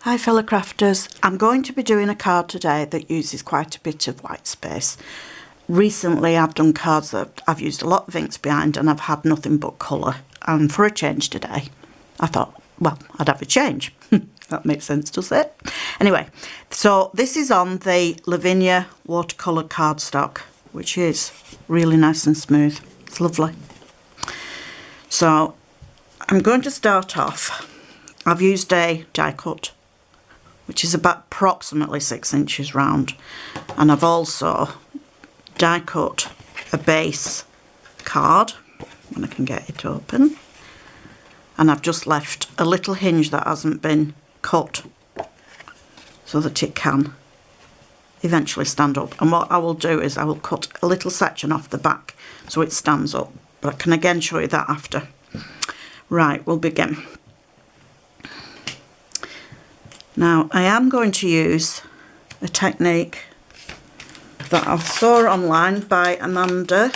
Hi fellow crafters, I'm going to be doing a card today that uses quite a bit of white space. Recently I've done cards that I've used a lot of inks behind and I've had nothing but colour, and for a change today I thought, well, I'd have a change. That makes sense, does it? Anyway, so this is on the Lavinia watercolour cardstock, which is really nice and smooth. It's lovely. So I'm going to start off. I've used a die cut, which is about approximately 6 inches round, and I've also die cut a base card when I can get it open, and I've just left a little hinge that hasn't been cut so that it can eventually stand up. And what I will do is I will cut a little section off the back so it stands up, but I can again show you that after. Right, we'll begin. Now I am going to use a technique that I saw online by Amanda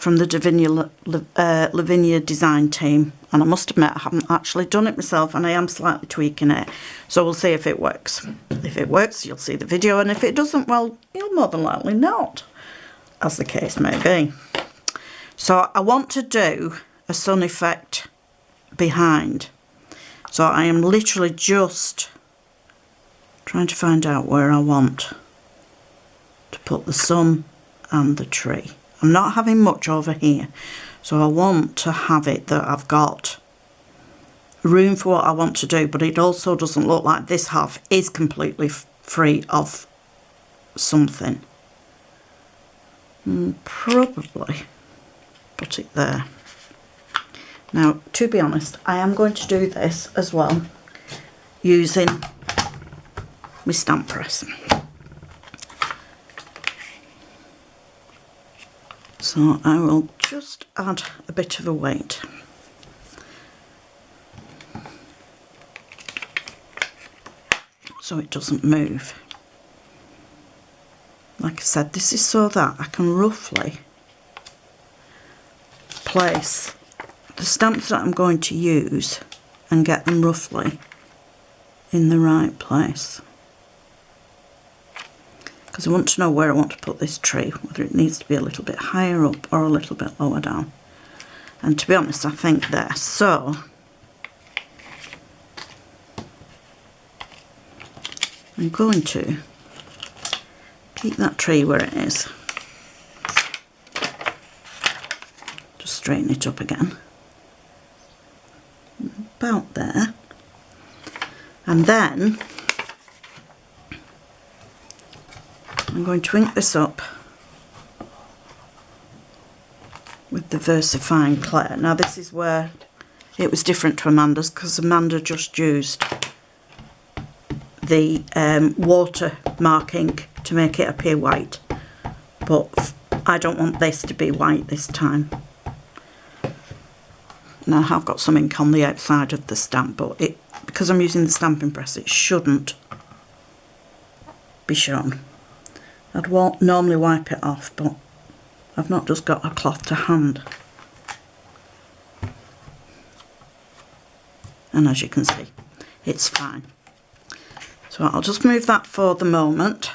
from the Lavinia design team, and I must admit I haven't actually done it myself and I am slightly tweaking it, so we'll see if it works. If it works, you'll see the video, and if it doesn't, well, you'll more than likely not, as the case may be. So I want to do a sun effect behind. So I am literally just trying to find out where I want to put the sun and the tree. I'm not having much over here, so I want to have it that I've got room for what I want to do, but it also doesn't look like this half is completely free of something. Probably put it there. Now, to be honest, I am going to do this as well using my stamp press. So I will just add a bit of a weight. So it doesn't move. Like I said, this is so that I can roughly place the stamps that I'm going to use and get them roughly in the right place, because I want to know where I want to put this tree, whether it needs to be a little bit higher up or a little bit lower down. And to be honest, I think there. So I'm going to keep that tree where it is, just straighten it up again, about there, and then I'm going to ink this up with the VersaFine Clay. Now this is where it was different to Amanda's, because Amanda just used the water marking to make it appear white, but I don't want this to be white this time. Now I have got some ink on the outside of the stamp, but because I'm using the stamping press, it shouldn't be shown. I'd normally wipe it off, but I've not just got a cloth to hand. And as you can see, it's fine. So I'll just move that for the moment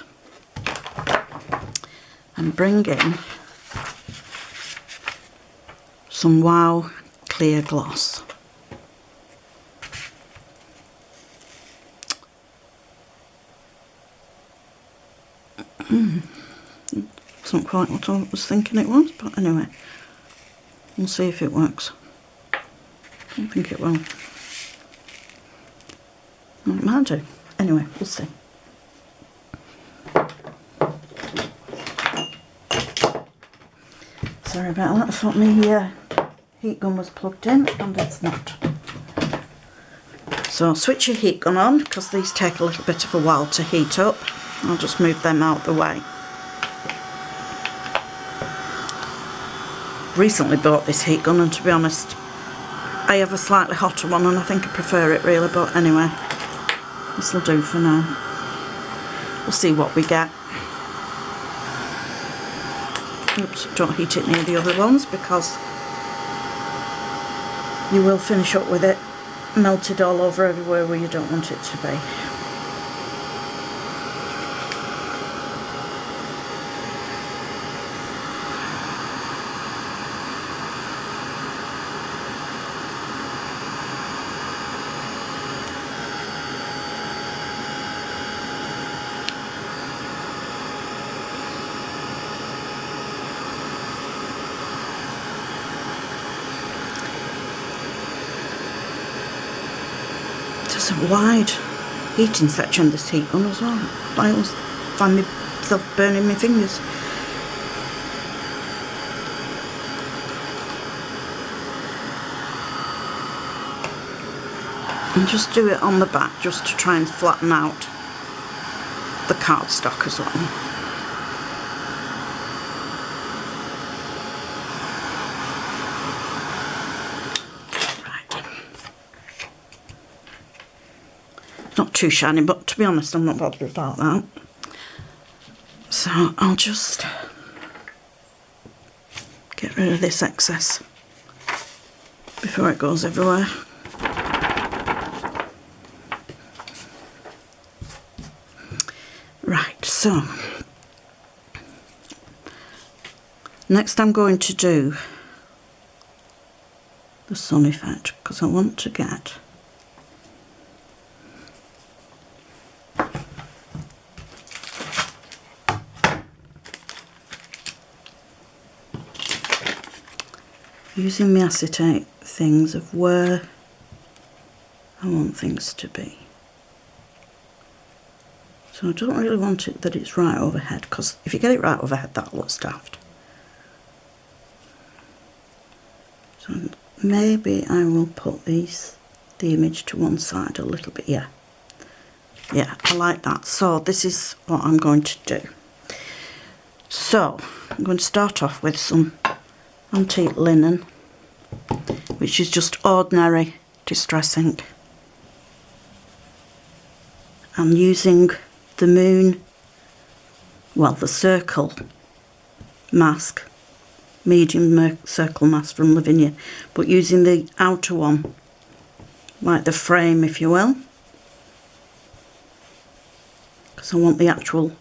and bring in some Wow clear gloss. Wasn't quite what I was thinking it was, but anyway, we'll see if it works. I don't think it will. Well, it might do. Anyway, we'll see. Sorry about that. I thought my heat gun was plugged in and it's not. So switch your heat gun on, because these take a little bit of a while to heat up. I'll just move them out the way. Recently bought this heat gun, and to be honest, I have a slightly hotter one and I think I prefer it really, but anyway, this will do for now. We'll see what we get. Oops, don't heat it near the other ones, because you will finish up with it melted all over everywhere where you don't want it to be. There's a wide heating section, this heat gun as well. I always find myself burning my fingers. And just do it on the back just to try and flatten out the cardstock as well. Not too shiny, but to be honest, I'm not bothered about that. So I'll just get rid of this excess before it goes everywhere. Right, so next I'm going to do the sun effect, because I want to get using my acetate things of where I want things to be. So I don't really want it that it's right overhead, because if you get it right overhead that looks daft. So maybe I will put the image to one side a little bit. Yeah, I like that. So this is what I'm going to do. So I'm going to start off with some antique linen, which is just ordinary distress ink. I'm using the moon, well, the circle mask, medium circle mask from Lavinia, but using the outer one, like the frame if you will, because I want the actual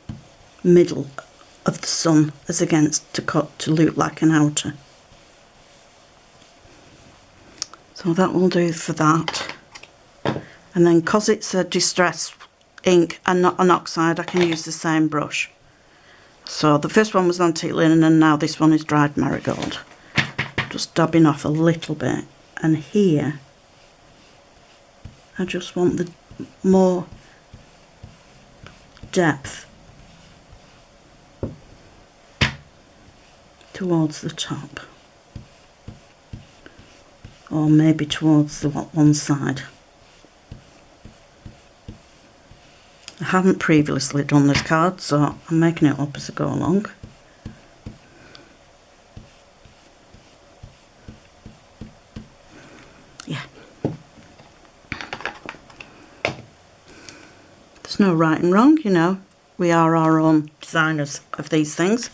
middle of the sun as against to look like an outer. So that will do for that. And then because it's a distress ink and not an oxide, I can use the same brush. So the first one was antique linen and now this one is dried marigold. Just dabbing off a little bit, and here I just want the more depth towards the top, or maybe towards the one side. I haven't previously done this card, so I'm making it up as I go along. Yeah. There's no right and wrong, you know. We are our own designers of these things,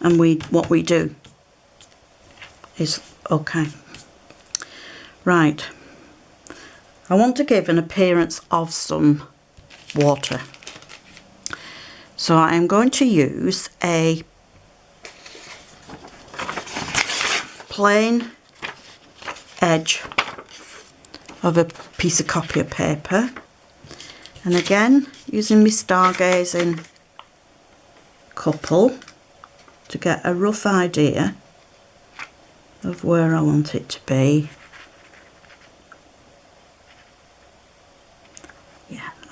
and what we do is okay. Right. I want to give an appearance of some water. So I am going to use a plain edge of a piece of copier paper, and again using my stargazing couple to get a rough idea of where I want it to be.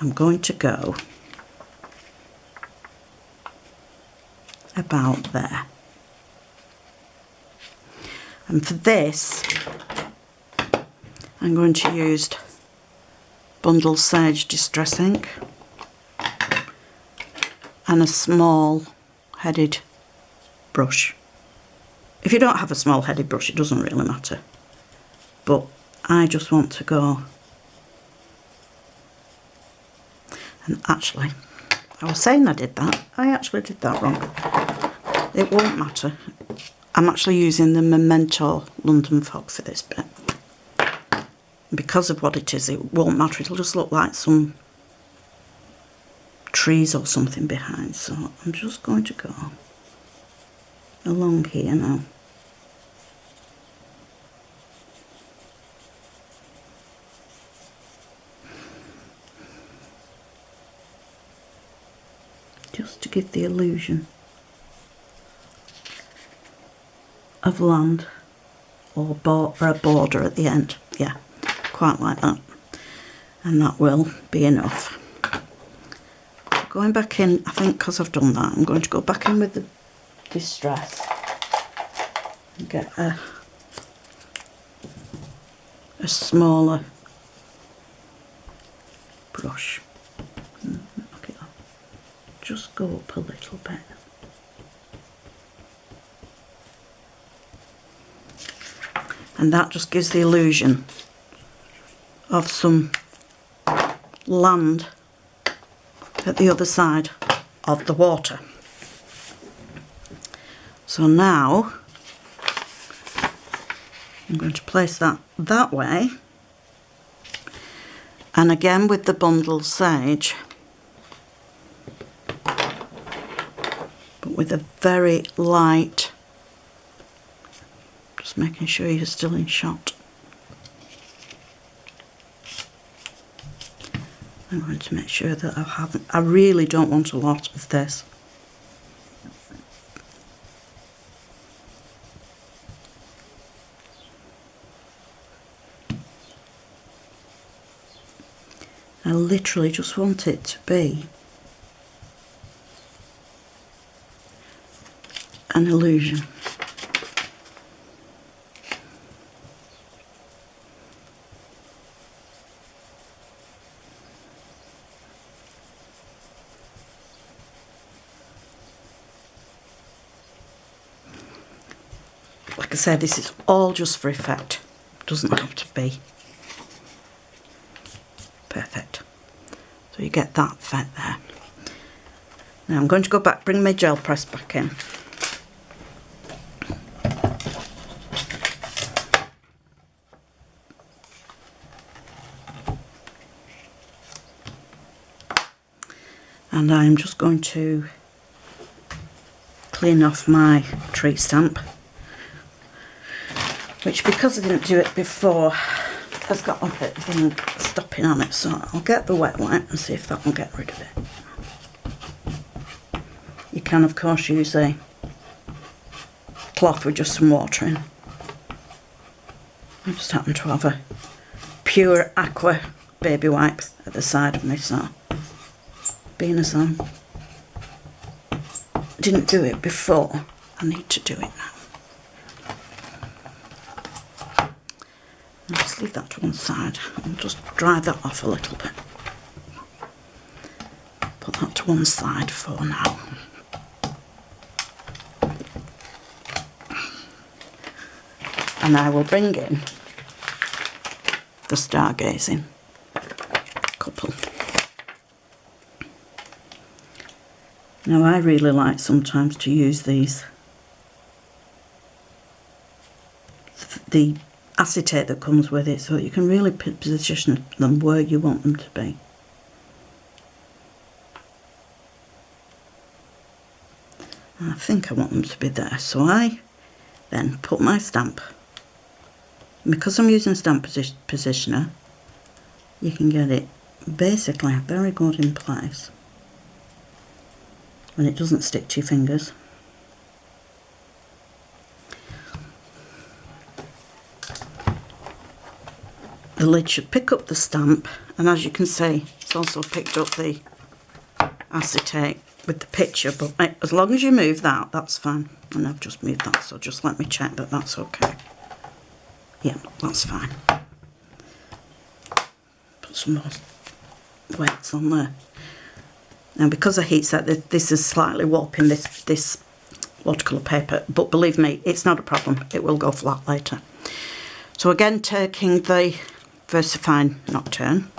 I'm going to go about there. And for this, I'm going to use Bundle Sage Distress Ink and a small headed brush. If you don't have a small headed brush, it doesn't really matter. But I just want to go. And actually, I was saying I did that. I actually did that wrong. It won't matter. I'm actually using the Memento London Fog for this bit. Because of what it is, it won't matter. It'll just look like some trees or something behind. So I'm just going to go along here now. Just to give the illusion of land or a border at the end. Yeah, quite like that. And that will be enough. So going back in, I think because I've done that, I'm going to go back in with the Distress and get a smaller brush. Okay, just go up a little bit. And that just gives the illusion of some land at the other side of the water. So now I'm going to place that way, and again with the bundle sage, but with a very light, just making sure you're still in shot. I'm going to make sure that I really don't want a lot of this. I literally just want it to be an illusion. Like I said, this is all just for effect. It doesn't have to be perfect. So you get that effect there. Now I'm going to go back, bring my gel press back in. And I'm just going to clean off my tree stamp, which, because I didn't do it before, has got a bit of ink stopping on it. So I'll get the wet wipe and see if that will get rid of it. You can of course use a cloth with just some water in. I just happen to have a pure aqua baby wipe at the side of me, so being as I didn't do it before, I need to do it now. I'll just leave that to one side and just dry that off a little bit. Put that to one side for now. And I will bring in the stargazing couple. Now I really like sometimes to use these, the acetate that comes with it, so you can really position them where you want them to be. And I think I want them to be there, so I then put my stamp. Because I'm using stamp positioner, you can get it basically very good in place when it doesn't stick to your fingers. The lid should pick up the stamp, and as you can see, it's also picked up the acetate with the picture, but as long as you move that, that's fine. And I've just moved that, so just let me check that that's okay. Yeah, that's fine. Put some more weights on there. Now, because of heat set, this is slightly warping this watercolour paper, but believe me, it's not a problem. It will go flat later. So again, taking the VersaFine Nocturne.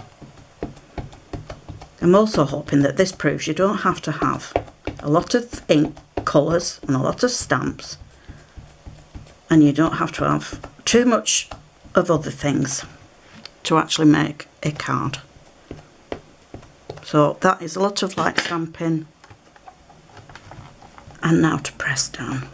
I'm also hoping that this proves you don't have to have a lot of ink, colours and a lot of stamps, and you don't have to have too much of other things to actually make a card. So that is a lot of light stamping, and now to press down.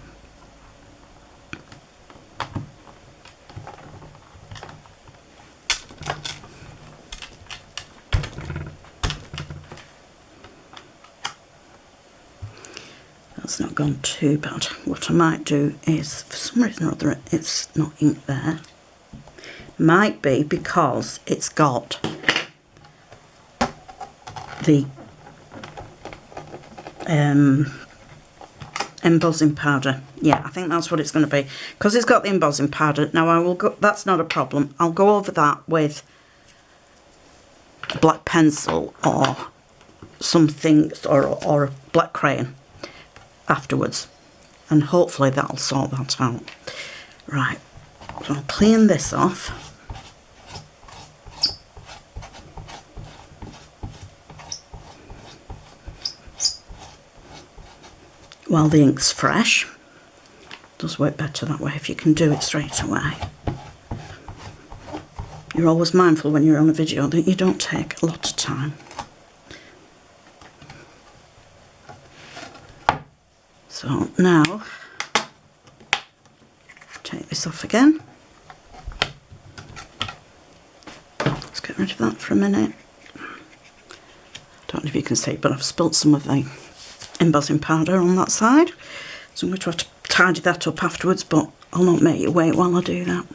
That's not gone too bad. What I might do is, for some reason or other, it's not ink there. Might be because it's got the embossing powder. Yeah, I think that's what it's going to be, because it's got the embossing powder. Now I will go, that's not a problem. I'll go over that with a black pencil or something, or a black crayon afterwards, and hopefully that'll sort that out. Right, so I'll clean this off. While the ink's fresh. It does work better that way if you can do it straight away. You're always mindful when you're on a video that you don't take a lot of time. So now, take this off again. Let's get rid of that for a minute. Don't know if you can see, but I've spilt some of the embossing powder on that side. So I'm going to have to tidy that up afterwards, but I'll not make you wait while I do that.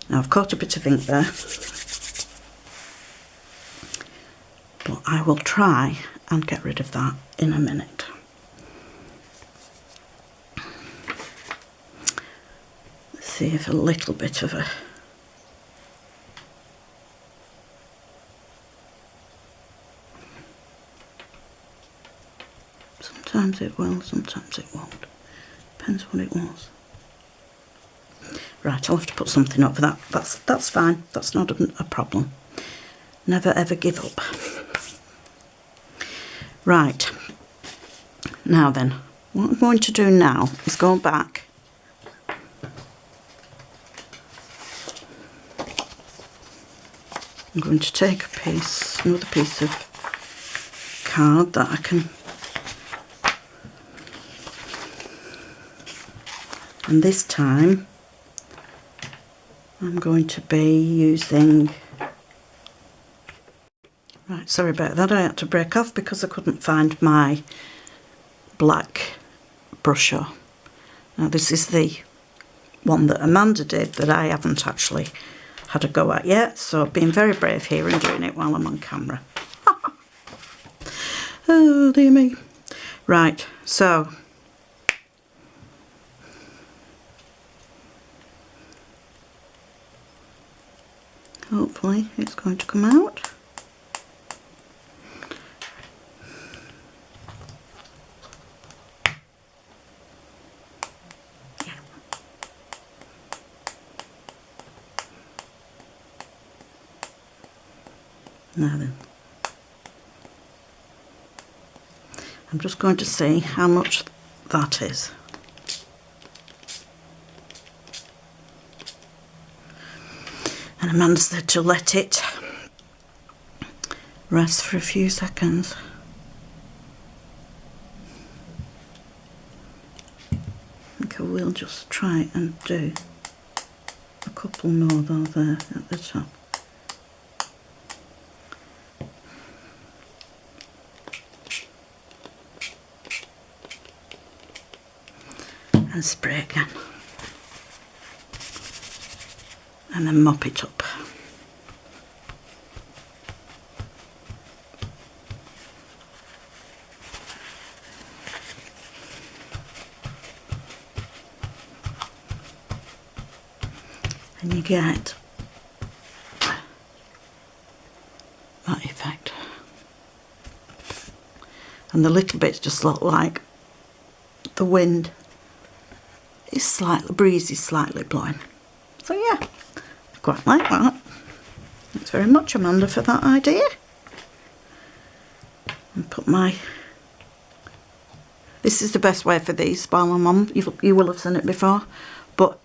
Now I've caught a bit of ink there, but I will try and get rid of that in a minute. See if a little bit of a sometimes it will, sometimes it won't. Depends what it was. Right, I'll have to put something over that. That's fine. That's not a problem. Never ever give up. Right. Now then, what I'm going to do now is go back . I'm going to take another piece of card that I can, and this time I'm going to be using, right, sorry about that, I had to break off because I couldn't find my black brusher. Now this is the one that Amanda did that I haven't actually had a go at yet, so being very brave here and doing it while I'm on camera. Oh dear me. Right, so hopefully it's going to come out. Now then, I'm just going to see how much that is. And Amanda said to let it rest for a few seconds. I think I will just try and do a couple more though there at the top. And spray again, and then mop it up. And you get that effect. And the little bits just look like the wind is slightly, breeze is slightly blowing. So yeah, I quite like that. Thanks very much, Amanda, for that idea. And put my, this is the best way for these while I'm on. You will have seen it before, but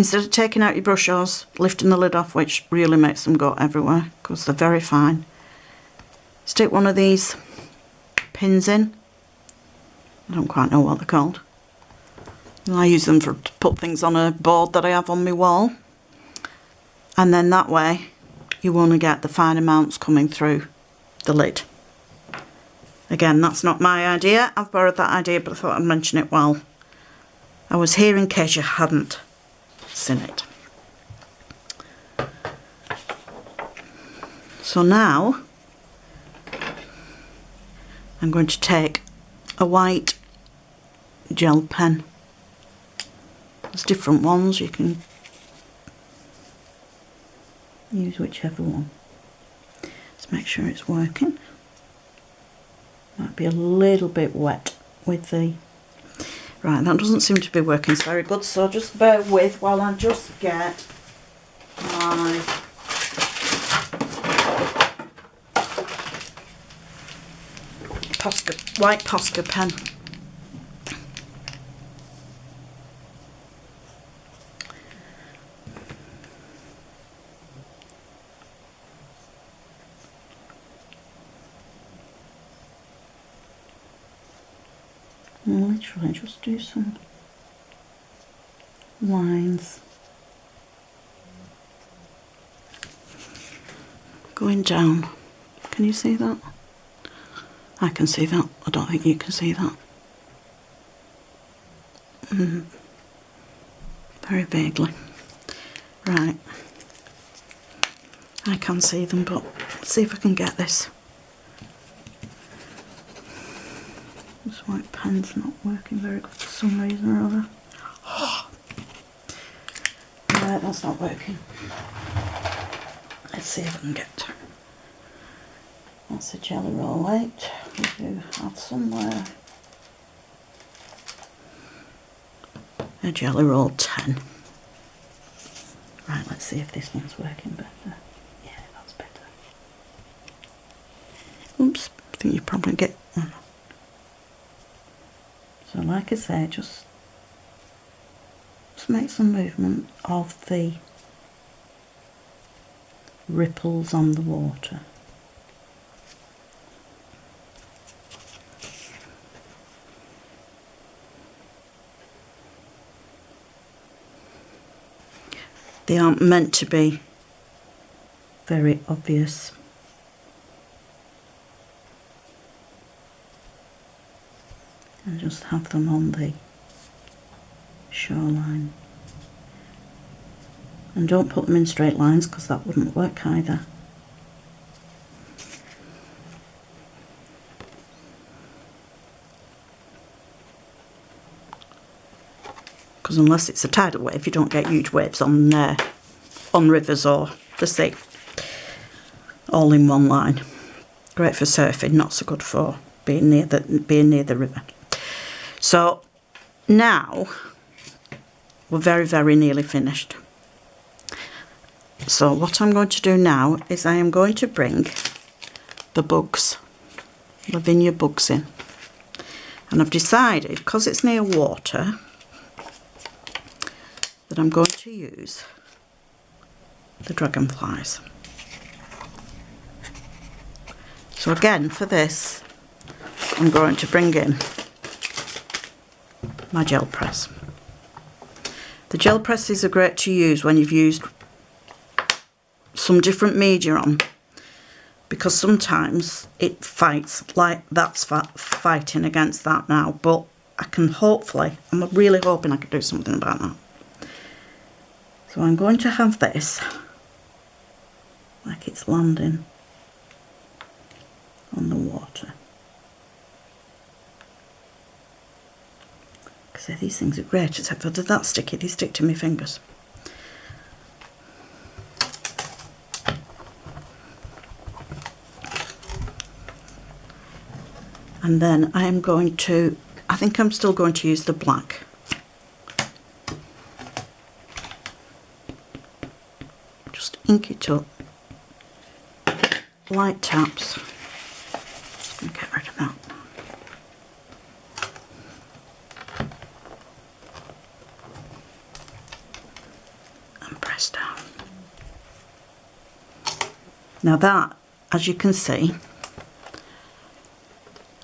instead of taking out your brushers, lifting the lid off, which really makes them go everywhere because they're very fine, stick one of these pins in. I don't quite know what they're called. I use them to put things on a board that I have on my wall, and then that way you only get the fine amounts coming through the lid. Again, that's not my idea. I've borrowed that idea, but I thought I'd mention it while I was here in case you hadn't seen it. So now I'm going to take a white gel pen. There's different ones, you can use whichever one. Let's make sure it's working. Might be a little bit wet with the... Right, that doesn't seem to be working very good, so just bear with while I just get my white Posca pen. Literally just do some lines going down. Can you see that? I can see that. I don't think you can see that. Very vaguely. Right. I can see them, but let's see if I can get this. This white pen's not working very good for some reason or other. Right, that's not working. Let's see if I can get... That's a jelly roll 8. We do have somewhere a jelly roll 10. Right, let's see if this one's working better. Yeah, that's better. Oops, I think you probably get... So like I say, just make some movement of the ripples on the water. They aren't meant to be very obvious. And just have them on the shoreline. And don't put them in straight lines because that wouldn't work either. Because unless it's a tidal wave, you don't get huge waves on rivers or the sea. All in one line. Great for surfing, not so good for being near the river. So now we're very, very nearly finished. So what I'm going to do now is I am going to bring the bugs, Lavinia bugs in. And I've decided, because it's near water, that I'm going to use the dragonflies. So again, for this, I'm going to bring in my gel press. The gel presses are great to use when you've used some different media on, because sometimes it fights, like that's fighting against that now, but I can hopefully, I'm really hoping I can do something about that. So I'm going to have this like it's landing on the water. Because these things are great, except for they're that sticky, they stick to my fingers. And then I am going to, I think I'm still going to use the black. Just ink it up. Light taps. Just going to get rid of that. press down. Now that, as you can see,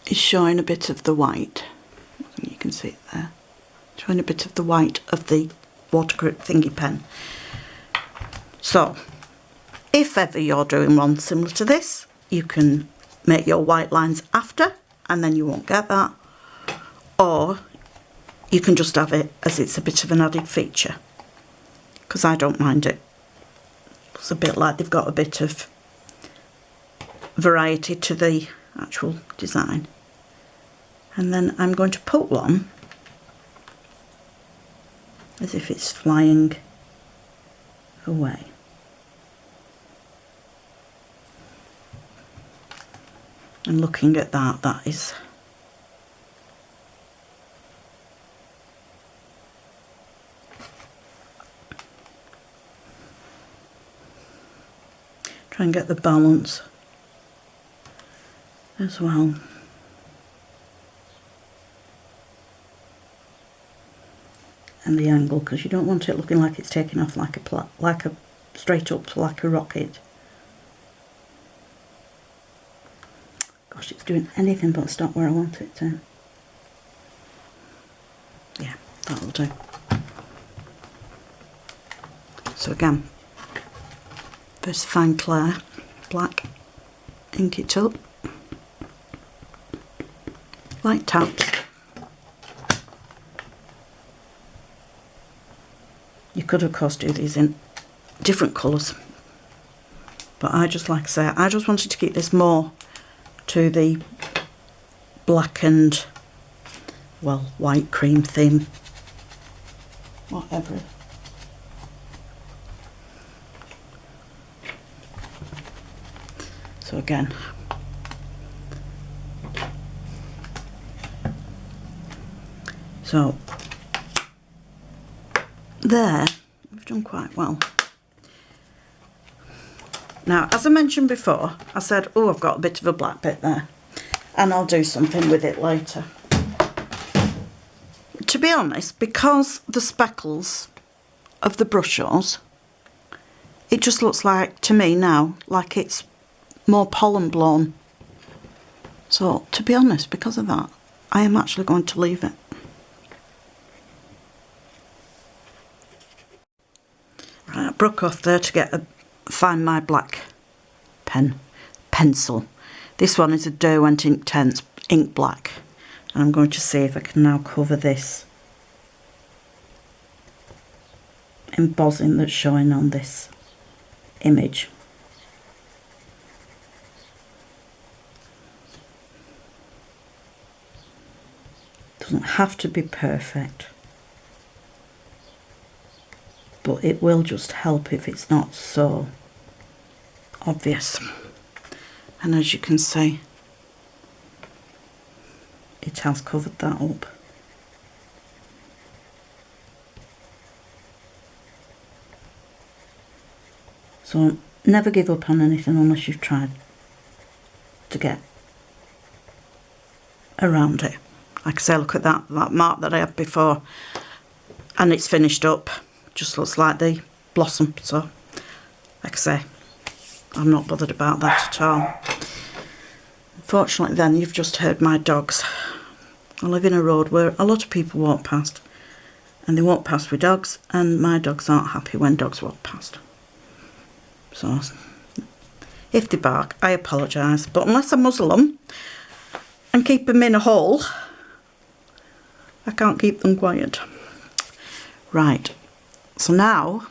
is showing a bit of the white. You can see it there. Showing a bit of the white of the water grip thingy pen. So, if ever you're doing one similar to this, you can make your white lines after and then you won't get that. Or you can just have it as it's a bit of an added feature. Because I don't mind it. It's a bit like they've got a bit of variety to the actual design. And then I'm going to put one as if it's flying away. And looking at that, that is try and get the balance as well. And the angle, because you don't want it looking like it's taking off like a straight up like a rocket. Gosh, it's doing anything but stop where I want it to. Yeah, that'll do. So again, first fine clear black, ink it up, light taps. You could of course do these in different colours, but I just, like I say, I just wanted to keep this more to the black and, well, white cream theme, whatever. So again, so there, we've done quite well. Now, as I mentioned before, I said, oh, I've got a bit of a black bit there, and I'll do something with it later. To be honest, because the speckles of the brushes, it just looks like, to me now, like it's more pollen blown. So, to be honest, because of that, I am actually going to leave it. Right, I broke off there to find my black pencil. This one is a Derwent Intense ink black, and I'm going to see if I can now cover this embossing that's showing on this image. Doesn't have to be perfect, but it will just help if it's not so obvious. And as you can see, it has covered that up. So never give up on anything unless you've tried to get around it. Like I say, look at that mark that I had before, and it's finished up. Just looks like the blossom. So like I say, I'm not bothered about that at all. Unfortunately then, you've just heard my dogs. I live in a road where a lot of people walk past, and they walk past with dogs, and my dogs aren't happy when dogs walk past. So if they bark, I apologise, but unless I muzzle them and keep them in a hole, I can't keep them quiet. Right, so now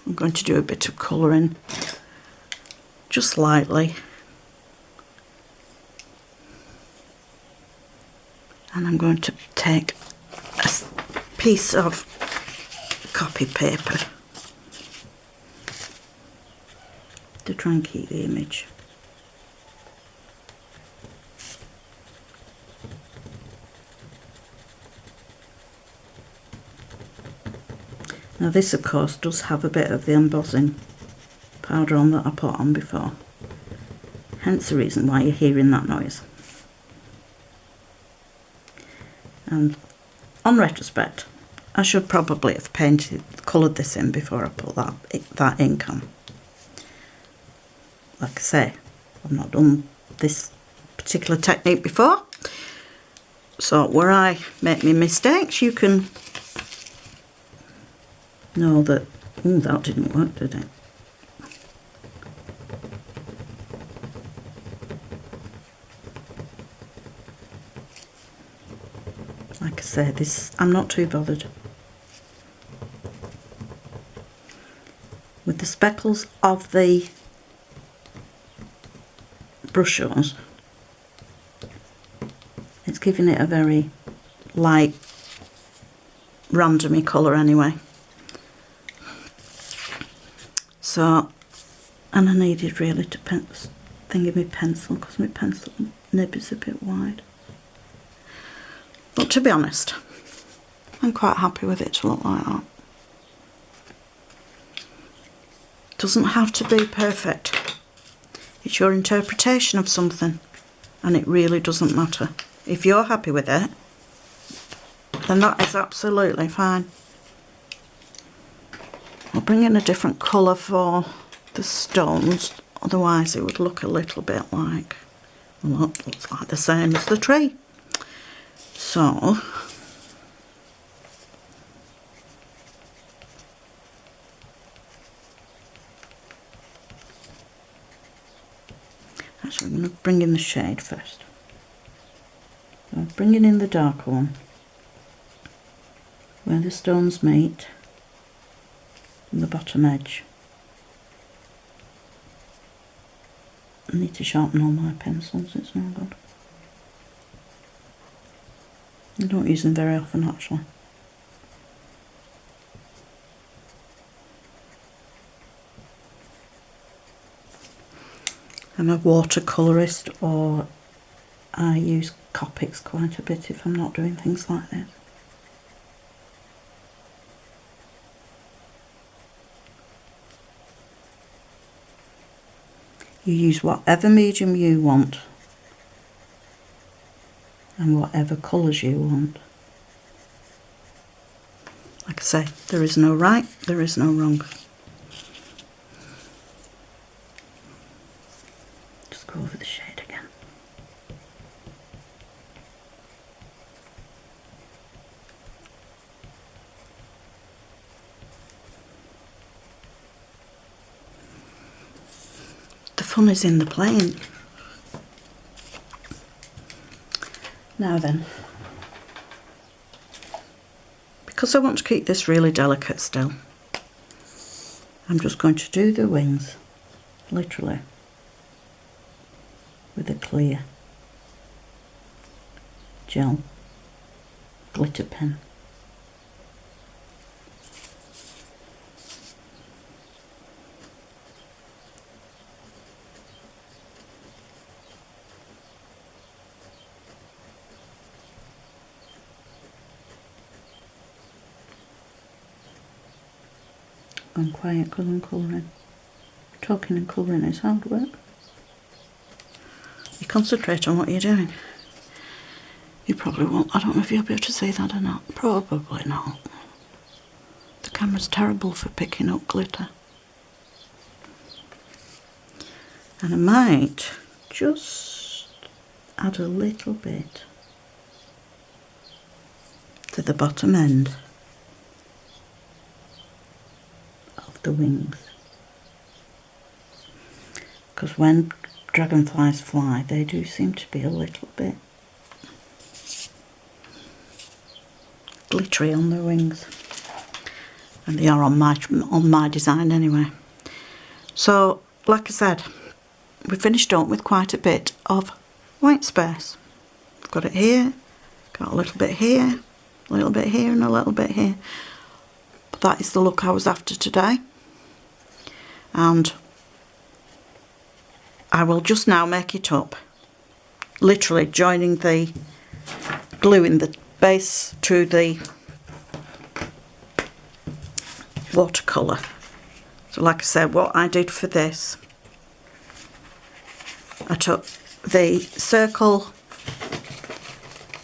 I'm going to do a bit of colouring, just lightly. And I'm going to take a piece of copy paper to try and keep the image. Now this of course does have a bit of the embossing powder on that I put on before, hence the reason why you're hearing that noise. And on retrospect, I should probably have coloured this in before I put that ink on. Like I say, I've not done this particular technique before. So where I make my mistakes, you can know that, oh, that didn't work, did it? Like I say, this, I'm not too bothered. With the speckles of the brushes, it's giving it a very light, randomy colour anyway. So, and I needed really to thingy my pencil, because my pencil nib is a bit wide. But to be honest, I'm quite happy with it to look like that. Doesn't have to be perfect. It's your interpretation of something, and it really doesn't matter. If you're happy with it, then that is absolutely fine. I'll bring in a different colour for the stones, otherwise it would look a little bit like, well, it looks like the same as the tree. So, actually I'm going to bring in the shade first. So I'm bringing in the darker one, where the stones meet, and the bottom edge. I need to sharpen all my pencils, it's no good. I don't use them very often actually. I'm a watercolourist, or I use Copics quite a bit if I'm not doing things like this. You use whatever medium you want and whatever colours you want. Like I say, there is no right, there is no wrong. Just go over the shade again. The fun is in the playing. Now then, because I want to keep this really delicate still, I'm just going to do the wings, literally, with a clear gel glitter pen. Gone quiet because I'm colouring. Talking and colouring is hard work. You concentrate on what you're doing. You probably won't. I don't know if you'll be able to see that or not. Probably not. The camera's terrible for picking up glitter. And I might just add a little bit to the bottom end of the wings, because when dragonflies fly they do seem to be a little bit glittery on their wings, and they are on my design anyway. So like I said, we finished up with quite a bit of white space. I've got it here, got a little bit here, a little bit here and a little bit here, but that is the look I was after today. And I will just now make it up, literally joining the glue in the base to the watercolour. So like I said, what I did for this, I took the circle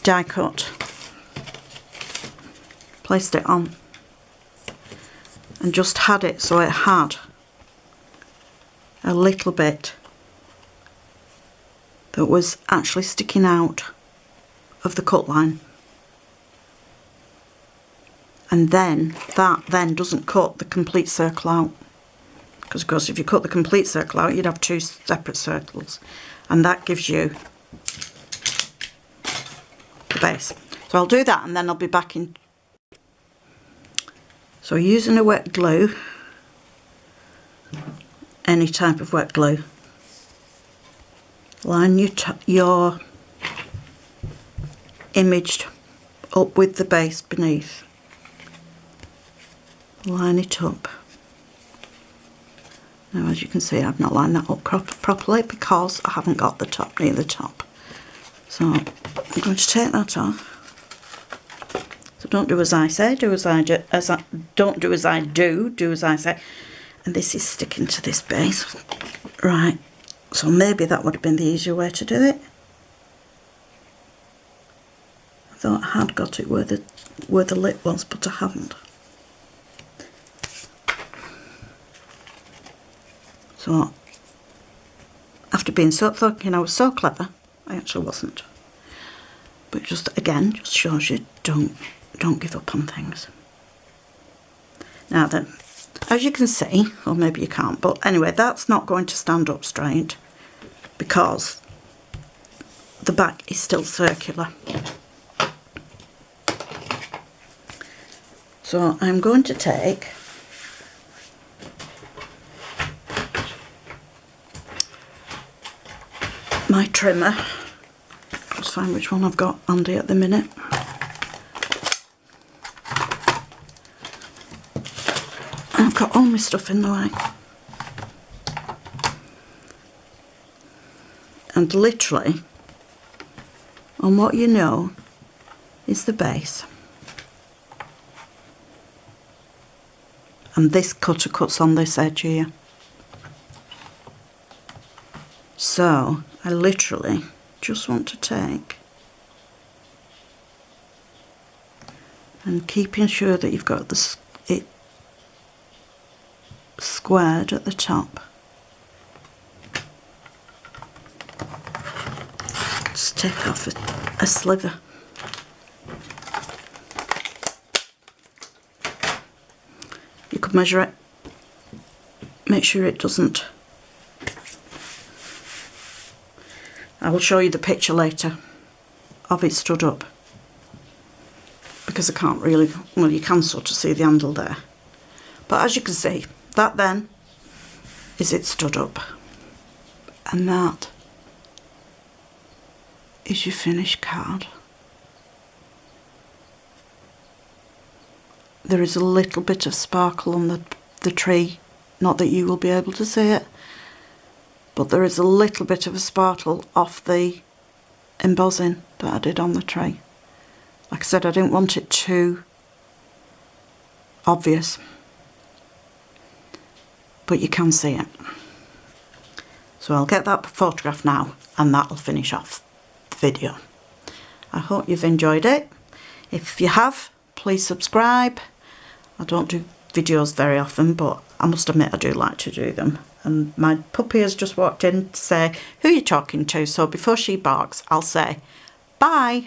die cut placed it on and just had it so it had a little bit that was actually sticking out of the cut line. And then that then doesn't cut the complete circle out, because of course if you cut the complete circle out you'd have two separate circles, and that gives you the base. So I'll do that and then I'll be back in. So using a wet glue, any type of wet glue, line your image up with the base beneath. Line it up. Now as you can see I've not lined that up properly because I haven't got the top near the top. So I'm going to take that off. So don't do as I say, do as I do, don't do as I do, do as I say. And this is sticking to this base. Right, so maybe that would have been the easier way to do it. I thought I had got it where the lip was, but I haven't. So, after being so thinking I was so clever, I actually wasn't. But just again, just shows you don't give up on things. Now then, as you can see, or maybe you can't, but anyway, that's not going to stand up straight because the back is still circular. So I'm going to take my trimmer, let's find which one I've got handy at the minute. I've got all my stuff in the way. And literally, on what you know is the base. And this cutter cuts on this edge here. So I literally just want to take and keeping sure that you've got it squared at the top. Just take off a sliver. You could measure it, make sure it doesn't. I will show you the picture later of it stood up, because I can't really, well you can sort of see the handle there, but as you can see that then is it stood up, and that is your finished card. There is a little bit of sparkle on the tree, not that you will be able to see it, but there is a little bit of a sparkle off the embossing that I did on the tree. Like I said, I didn't want it too obvious, but you can see it. So I'll get that photograph now and that'll finish off the video. I hope you've enjoyed it. If you have, please subscribe. I don't do videos very often, but I must admit I do like to do them. And my puppy has just walked in to say, who are you talking to? So before she barks, I'll say, bye.